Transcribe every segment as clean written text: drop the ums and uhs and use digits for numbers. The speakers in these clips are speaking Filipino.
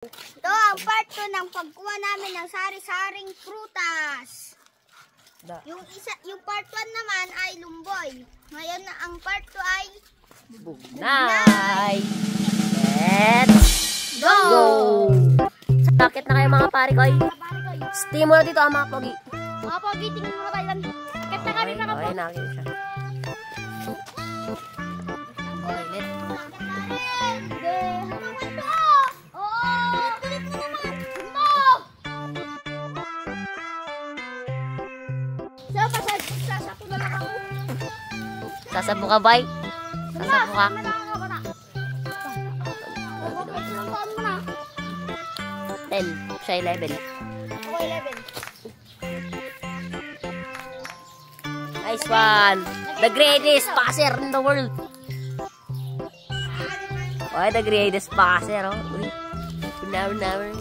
Ito ang part 2 ng pagkuha namin ng sari-saring prutas. Yung part 1 naman ay lumboy. Ngayon ang part 2 ay bugnay. Let's go! Sakit na kayo mga pare ko. Steam mo na dito ang mga pogi. Mga pogi, tingin mo na tayo lang. Sakit na kami mga pogi. Okay, nakakita siya. Okay, let's go. Sasapo ka, bay? Sasapo ka? 10. Siya 11. Ako 11. Nice one. The greatest passer in the world. Oh, the greatest passer. Oh. Never.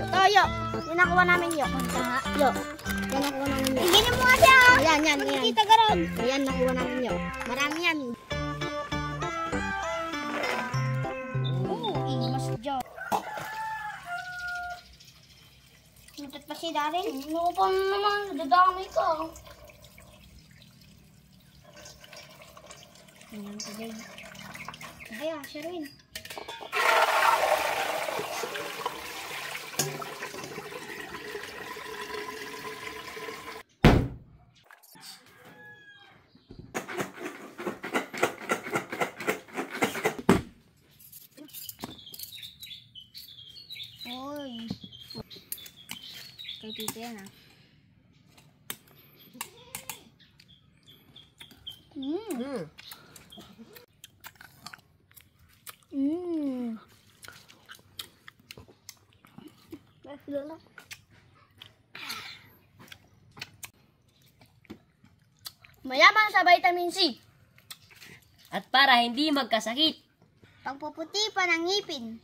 Toyo. Yung nakuha namin yun. Yo. Yan nakuha namin yun. Hindi mo nga siya. Yan. Kita ka ron. Ayan, nakuha namin yun. Marami yan. Mas job. Natat pa si Darin. Ano pa naman? Dadamay ka. Ayan si Jay. Kaya, siya rin. Oy. Kay tito yan ah. Mayaman sa vitamin C. At para hindi magkasakit. Pagpuputi pa ng ngipin.